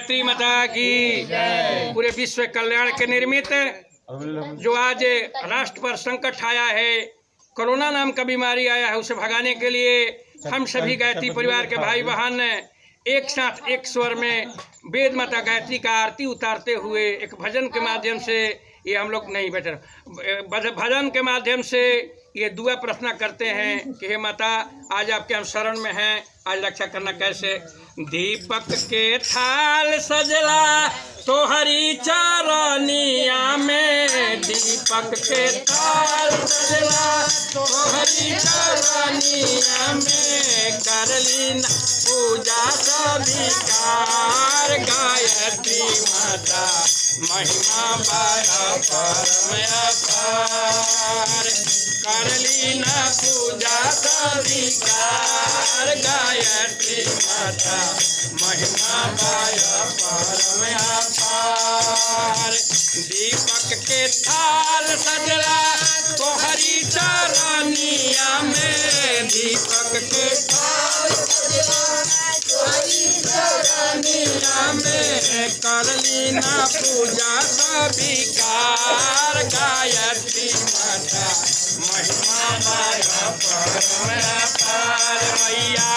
गायत्री माता की। पूरे विश्व कल्याण के निर्मित जो आज राष्ट्र पर संकट आया है, कोरोना नाम का बीमारी आया है, उसे भगाने के लिए हम सभी गायत्री परिवार के भाई बहन एक साथ एक स्वर में वेद माता गायत्री का आरती उतारते हुए एक भजन के माध्यम से ये हम लोग नहीं बैठे, भजन के माध्यम से ये दुआ प्रार्थना करते हैं कि हे माता, आज आपके हम शरण में हैं, आज रक्षा करना कैसे। दीपक के थाल सजला तो हरी चरनिया में, दीपक के थाल सजला तो हरी चरनिया में, कर लीना पूजा सविकार गायत्री माता महिमा बड़ा परम अपार, कर लीना पूजा सविकार गायत्री माता महिमा बड़ा परम अपार। दीपक के थाल सजला तो हरी चरनिया में, दीपक के थाल सजला तो हरी चरनिया में, कर लीना पूजा सविकार गायत्री माता महिमा बड़ा परम अपार। मैया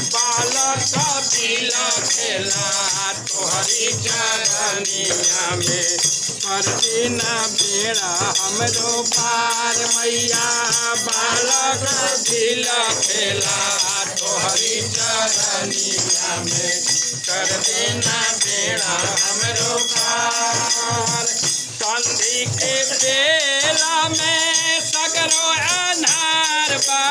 बालक बिला खेला तो हरी चरनिया में, कर दीना बेड़ा हमरो पार। मैया बालक बिला खेला तो हरी चरनिया में, कर देना बेड़ा हमरो पार। संधि के बेला में सगरो अन्हार बा,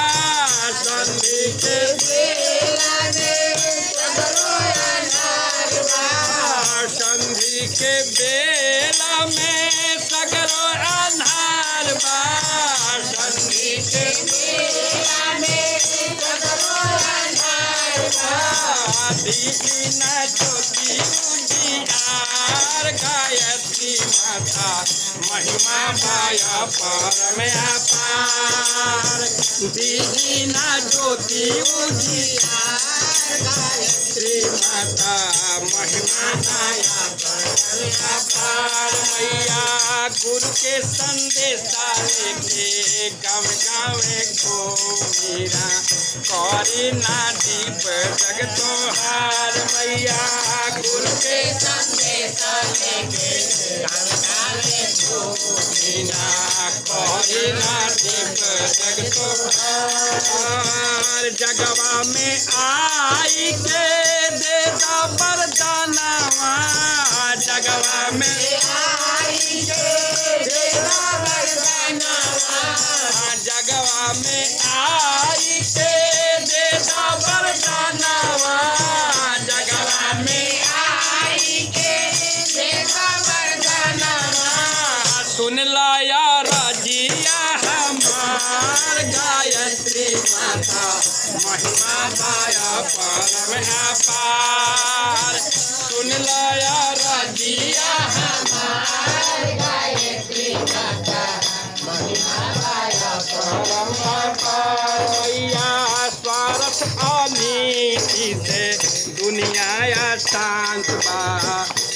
संधि के बेला में सगरो अन्हार बा, संधि के बेला में सगरो अन्हार बा, संधि के बेला में सगरो अन्हार बा, दीना ज्योति उजियार गायत्री माता महिमा बड़ा परम अपार। दीना ज्योति उजियार गायत्री माता महिमा बड़ा परम अपार। मैया गुरु के संदेशा लेके गाँव गाँव घूमिरा, करी ना दीप जग तोहार। मैया गुरु के संदेशा लेके गाँव गाँव घूमिरा, करी ना दीप जग तोहार। जगवा में आई के देता वरदानवा, जगवा में आई के देता वरदानवा, जगवा में आई के देता वरदानवा, जगवा में आई के देता वरदानवा। सुन लाया राजिया हमार गायत्री माता महिमा बड़ा परम अपार। सुन लाया राजिया हमार गायत्री माता महिमा बड़ा परम अपार। मैया स्वार्थ अनीति से दुनिया शांत बा,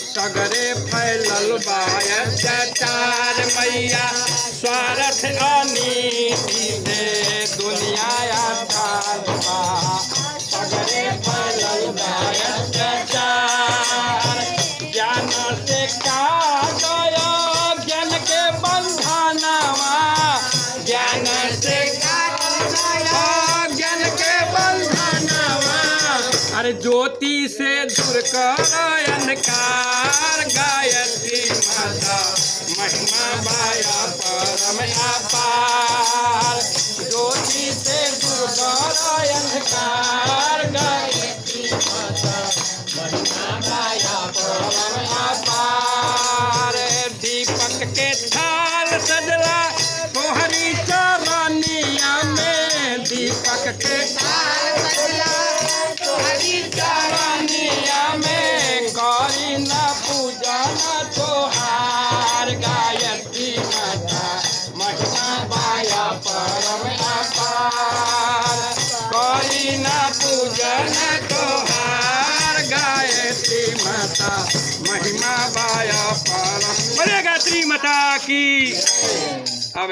सगरे फैलल बा अत्याचार। मैया स्वार्थ अनीति से दुनिया शांत बा, सगरे फैलल बा अत्याचार। ज्ञान से का गयो ज्ञान के बंधनवा, ज्ञान से का गयो ज्ञान के बंधनवा। अरे ज्योति से दूर कर अंधकार गायत्री माता महिमा बड़ा परम अपार। ज्योति से दूर कर अंधकार गायत्री माता महिमा बड़ा परम अपार। दीपक के थाल सजला तो हरी चरनिया में, दीपक के थाल सजला तो हरी चरनिया में, करी ना पूजा ना तोहार गायत्री माता महिमा बड़ा परम अपार। करी ना पूजा ना तोहार गायत्री माता माता महिमा बाया पारम। बोले गायत्री माता की। अब